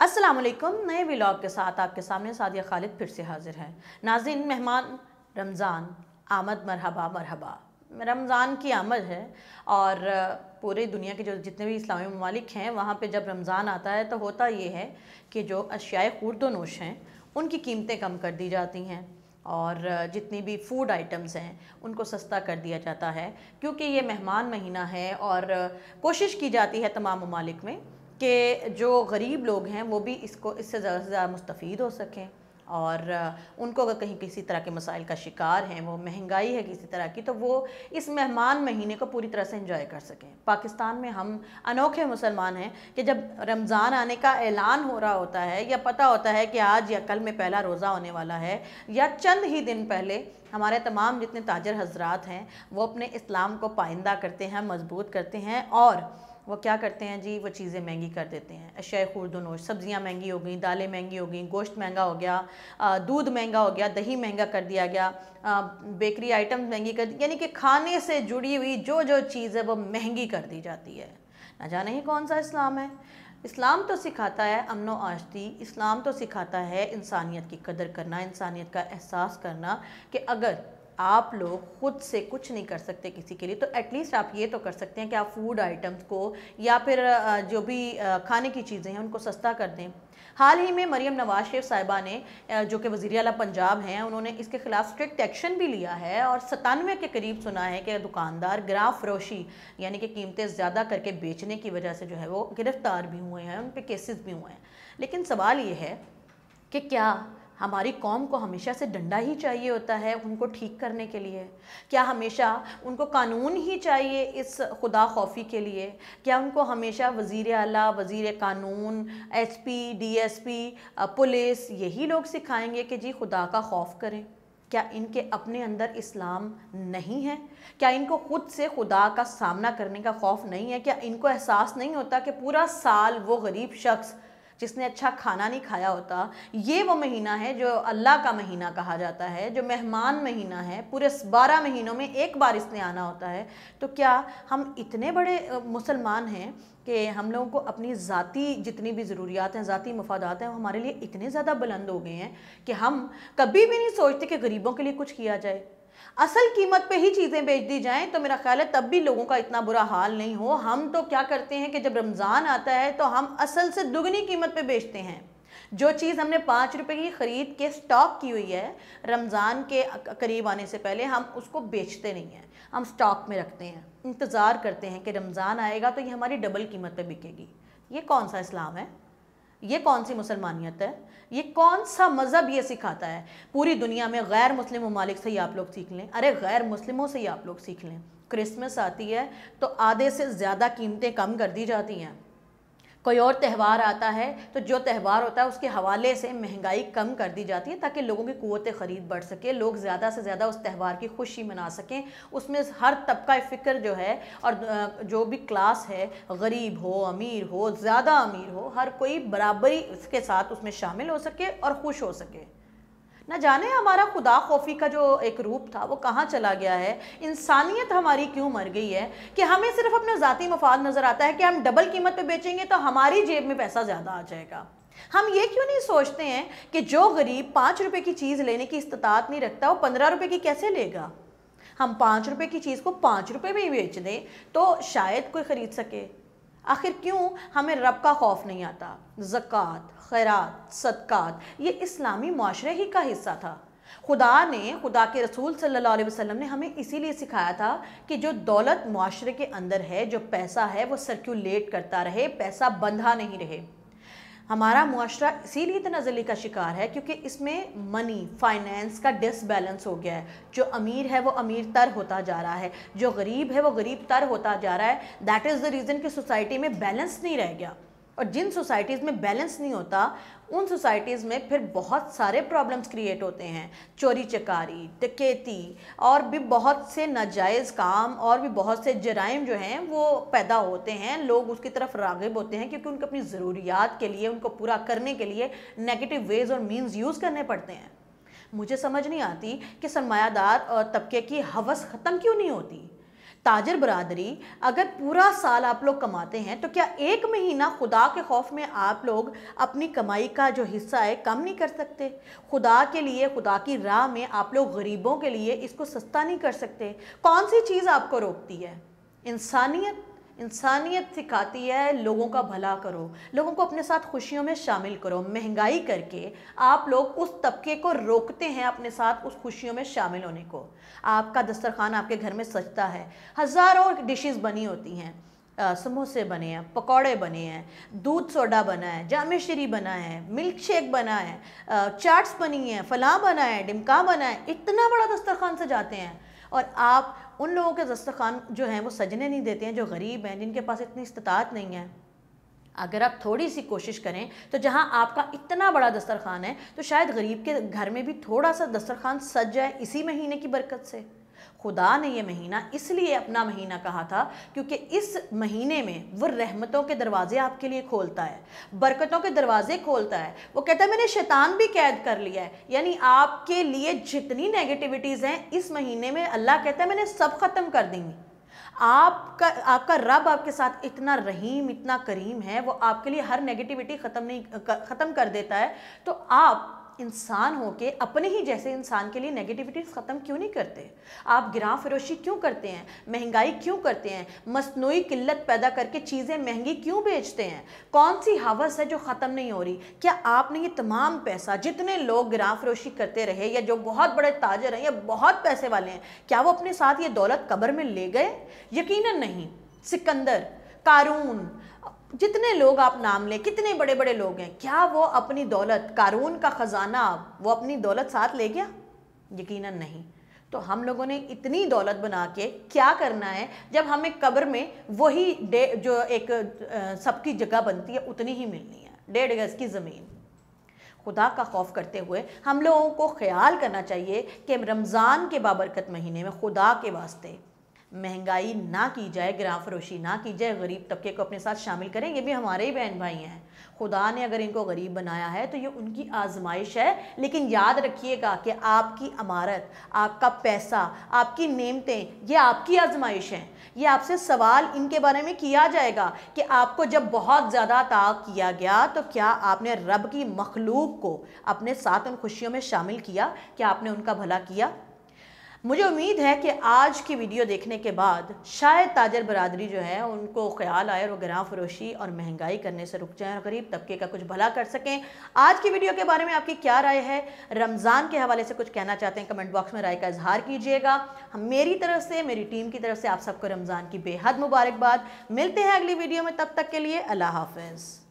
अस्सलाम वालेकुम। नए व्लॉग के साथ आपके सामने सादिया खालिद फिर से हाजिर है। नाज़रीन, मेहमान रमज़ान आमद मरहबा मरहबा। रमज़ान की आमद है और पूरी दुनिया के जो जितने भी इस्लामी ममालिक हैं वहाँ पे जब रमज़ान आता है तो होता ये है कि जो अशियाए खुर्द व नोश हैं उनकी कीमतें कम कर दी जाती हैं और जितनी भी फूड आइटम्स हैं उनको सस्ता कर दिया जाता है, क्योंकि ये मेहमान महीना है और कोशिश की जाती है तमाम ममालिक में कि जो गरीब लोग हैं वो भी इससे ज़्यादा से ज़्यादा मुस्तफ़ीद हो सकें और उनको अगर कहीं किसी तरह के मसाइल का शिकार हैं, वो महंगाई है किसी तरह की, तो वो इस मेहमान महीने को पूरी तरह से एंजॉय कर सकें। पाकिस्तान में हम अनोखे मुसलमान हैं कि जब रमज़ान आने का ऐलान हो रहा होता है या पता होता है कि आज या कल में पहला रोज़ा होने वाला है या चंद ही दिन पहले हमारे तमाम जितने ताजर हजरात हैं वो अपने इस्लाम को पाइंदा करते हैं, मजबूत करते हैं और वो क्या करते हैं जी, वो चीज़ें महंगी कर देते हैं। अशियाए खुर्द व नोश, सब्ज़ियाँ महंगी हो गई, दालें महंगी हो गई, गोश्त महंगा हो गया, दूध महंगा हो गया, दही महंगा कर दिया गया, बेकरी आइटम महंगी कर दी, यानी कि खाने से जुड़ी हुई जो जो चीज़ है वो महंगी कर दी जाती है। ना जाने ही कौन सा इस्लाम है। इस्लाम तो सिखाता है अमन व आशती, इस्लाम तो सिखाता है इंसानियत की कदर करना, इंसानियत का एहसास करना कि अगर आप लोग ख़ुद से कुछ नहीं कर सकते किसी के लिए तो एटलीस्ट आप ये तो कर सकते हैं कि आप फूड आइटम्स को या फिर जो भी खाने की चीज़ें हैं उनको सस्ता कर दें। हाल ही में मरियम नवाज शरीफ साहिबा ने जो कि वज़ीर आला पंजाब हैं, उन्होंने इसके ख़िलाफ़ स्ट्रिक्ट एक्शन भी लिया है और 97 के करीब सुना है कि दुकानदार गिराव फरोशी यानी कि कीमतें ज़्यादा करके बेचने की वजह से जो है वो गिरफ़्तार भी हुए हैं, उन पर केसेस भी हुए हैं। लेकिन सवाल ये है कि क्या हमारी कौम को हमेशा से डंडा ही चाहिए होता है उनको ठीक करने के लिए? क्या हमेशा उनको कानून ही चाहिए इस खुदा खौफी के लिए? क्या उनको हमेशा वज़ीर आला, वज़ीर कानून, एसपी, डीएसपी, पुलिस यही लोग सिखाएंगे कि जी खुदा का खौफ करें? क्या इनके अपने अंदर इस्लाम नहीं है? क्या इनको खुद से खुदा का सामना करने का खौफ नहीं है? क्या इनको एहसास नहीं होता कि पूरा साल वो गरीब शख्स जिसने अच्छा खाना नहीं खाया होता, ये वो महीना है जो अल्लाह का महीना कहा जाता है, जो मेहमान महीना है, पूरे 12 महीनों में एक बार इसने आना होता है। तो क्या हम इतने बड़े मुसलमान हैं कि हम लोगों को अपनी ज़ाती जितनी भी ज़रूरियात हैं, ज़ाती मफादात हैं, वो हमारे लिए इतने ज़्यादा बुलंद हो गए हैं कि हम कभी भी नहीं सोचते कि गरीबों के लिए कुछ किया जाए। असल कीमत पे ही चीज़ें बेच दी जाएं तो मेरा ख्याल है तब भी लोगों का इतना बुरा हाल नहीं हो। हम तो क्या करते हैं कि जब रमज़ान आता है तो हम असल से दुगनी कीमत पे बेचते हैं। जो चीज़ हमने 5 रुपए की ख़रीद के स्टॉक की हुई है, रमज़ान के करीब आने से पहले हम उसको बेचते नहीं हैं, हम स्टॉक में रखते हैं, इंतज़ार करते हैं कि रमज़ान आएगा तो ये हमारी डबल कीमत पर बिकेगी। ये कौन सा इस्लाम है? ये कौन सी मुसलमानियत है? ये कौन सा मज़हब ये सिखाता है? पूरी दुनिया में गैर मुस्लिम ममालिक से ही आप लोग सीख लें, अरे गैर मुस्लिमों से ही आप लोग सीख लें। क्रिसमस आती है तो आधे से ज़्यादा कीमतें कम कर दी जाती हैं। कोई और त्यौहार आता है तो जो त्यौहार होता है उसके हवाले से महंगाई कम कर दी जाती है ताकि लोगों की क़ुव्वत ख़रीद बढ़ सके, लोग ज़्यादा से ज़्यादा उस त्यौहार की खुशी मना सकें। उसमें हर तबका फ़िक्र जो है और जो भी क्लास है, गरीब हो, अमीर हो, ज़्यादा अमीर हो, हर कोई बराबरी के साथ उसमें शामिल हो सके और खुश हो सके। न जाने हमारा खुदा खौफी का जो एक रूप था वो कहाँ चला गया है। इंसानियत हमारी क्यों मर गई है कि हमें सिर्फ अपना ज़ाती मफाद नज़र आता है कि हम डबल कीमत पे बेचेंगे तो हमारी जेब में पैसा ज़्यादा आ जाएगा। हम ये क्यों नहीं सोचते हैं कि जो गरीब 5 रुपए की चीज़ लेने की इस्तात नहीं रखता वो 15 रुपए की कैसे लेगा? हम 5 रुपए की चीज़ को 5 रुपए में ही बेच दें तो शायद कोई ख़रीद सके। आखिर क्यों हमें रब का खौफ नहीं आता? ज़कात, खैरात, सदकात ये इस्लामी माशरे ही का हिस्सा था। खुदा के रसूल सल्लल्लाहु अलैहि वसल्लम ने हमें इसीलिए सिखाया था कि जो दौलत माशरे के अंदर है, जो पैसा है वो सर्कुलेट करता रहे, पैसा बंधा नहीं रहे। हमारा मुआशरा इसीलिए तनाज़ुली का शिकार है क्योंकि इसमें मनी फाइनेंस का डिसबैलेंस हो गया है। जो अमीर है वो अमीर तर होता जा रहा है, जो गरीब है वो गरीब तर होता जा रहा है। दैट इज़ द रीज़न कि सोसाइटी में बैलेंस नहीं रह गया। और जिन सोसाइटीज़ में बैलेंस नहीं होता उन सोसाइटीज़ में फिर बहुत सारे प्रॉब्लम्स क्रिएट होते हैं, चोरी चकारी, डकैती और भी बहुत से नाजायज़ काम और भी बहुत से जराइम जो हैं वो पैदा होते हैं। लोग उसकी तरफ राग़िब होते हैं क्योंकि उनको अपनी ज़रूरियात के लिए, उनको पूरा करने के लिए नेगेटिव वेज़ और मीन्स यूज़ करने पड़ते हैं। मुझे समझ नहीं आती कि सरमायादार तबके की हवस ख़त्म क्यों नहीं होती। ताजर बरादरी, अगर पूरा साल आप लोग कमाते हैं तो क्या एक महीना खुदा के खौफ में आप लोग अपनी कमाई का जो हिस्सा है कम नहीं कर सकते? खुदा के लिए, खुदा की राह में आप लोग गरीबों के लिए इसको सस्ता नहीं कर सकते? कौन सी चीज़ आपको रोकती है? इंसानियत। इंसानियत सिखाती है लोगों का भला करो, लोगों को अपने साथ खुशियों में शामिल करो। महंगाई करके आप लोग उस तबके को रोकते हैं अपने साथ उस खुशियों में शामिल होने को। आपका दस्तरखान आपके घर में सजता है, हज़ारों डिशेस बनी होती हैं, समोसे बने हैं, पकौड़े बने हैं, दूध सोडा बना है, जामे शीरी बना है, मिल्क शेक बना है, चाट्स बनी हैं, फलां बना है, डिमका बना है, इतना बड़ा दस्तरखान सजाते हैं और आप उन लोगों के दस्तरखान जो हैं वो सजने नहीं देते हैं जो गरीब हैं, जिनके पास इतनी इस्तिताअत नहीं है। अगर आप थोड़ी सी कोशिश करें तो जहां आपका इतना बड़ा दस्तरखान है तो शायद गरीब के घर में भी थोड़ा सा दस्तरखान सज जाए इसी महीने की बरकत से। खुदा ने ये महीना इसलिए अपना महीना कहा था क्योंकि इस महीने में वो रहमतों के दरवाजे आपके लिए खोलता है, बरकतों के दरवाजे खोलता है। वो कहता है मैंने शैतान भी कैद कर लिया है, यानी आपके लिए जितनी नेगेटिविटीज़ हैं इस महीने में अल्लाह कहता है मैंने सब ख़त्म कर देंगी। आपका रब आपके साथ इतना रहीम, इतना करीम है, वो आपके लिए हर नेगेटिविटी ख़त्म कर देता है। तो आप इंसान हो के अपने ही जैसे इंसान के लिए नेगेटिविटी ख़त्म क्यों नहीं करते? आप गिरां फरोशी क्यों करते हैं? महंगाई क्यों करते हैं? मसनूई किल्लत पैदा करके चीज़ें महंगी क्यों बेचते हैं? कौन सी हवस है जो ख़त्म नहीं हो रही? क्या आपने ये तमाम पैसा, जितने लोग गिरां फरोशी करते रहे या जो बहुत बड़े ताजर हैं या बहुत पैसे वाले हैं, क्या वो अपने साथ ये दौलत कब्र में ले गए? यकीनन नहीं। सिकंदर, कारून, जितने लोग आप नाम लें, कितने बड़े बड़े लोग हैं, क्या वो अपनी दौलत, कारून का ख़जाना वो अपनी दौलत साथ ले गया? यकीनन नहीं। तो हम लोगों ने इतनी दौलत बना के क्या करना है जब हमें कब्र में वही जो एक सबकी जगह बनती है उतनी ही मिलनी है, 1.5 गज की ज़मीन। खुदा का खौफ करते हुए हम लोगों को ख्याल करना चाहिए कि रमज़ान के बाबरकत महीने में खुदा के वास्ते महंगाई ना की जाए, गिरां फरोशी ना की जाए, गरीब तबके को अपने साथ शामिल करें। ये भी हमारे ही बहन भाई हैं। खुदा ने अगर इनको गरीब बनाया है तो ये उनकी आजमाइश है, लेकिन याद रखिएगा कि आपकी अमारत, आपका पैसा, आपकी नेमतें, ये आपकी आजमाइश हैं। ये आपसे सवाल इनके बारे में किया जाएगा कि आपको जब बहुत ज़्यादा अता किया गया तो क्या आपने रब की मखलूक को अपने साथ उन खुशियों में शामिल किया? क्या आपने उनका भला किया? मुझे उम्मीद है कि आज की वीडियो देखने के बाद शायद ताजर बरादरी जो है उनको ख्याल आए और वो गिरां फरोशी और महंगाई करने से रुक जाएं और गरीब तबके का कुछ भला कर सकें। आज की वीडियो के बारे में आपकी क्या राय है? रमज़ान के हवाले से कुछ कहना चाहते हैं, कमेंट बॉक्स में राय का इजहार कीजिएगा। हम मेरी तरफ से, मेरी टीम की तरफ से आप सबको रमज़ान की बेहद मुबारकबाद। मिलते हैं अगली वीडियो में, तब तक के लिए अल्लाह हाफ़िज़।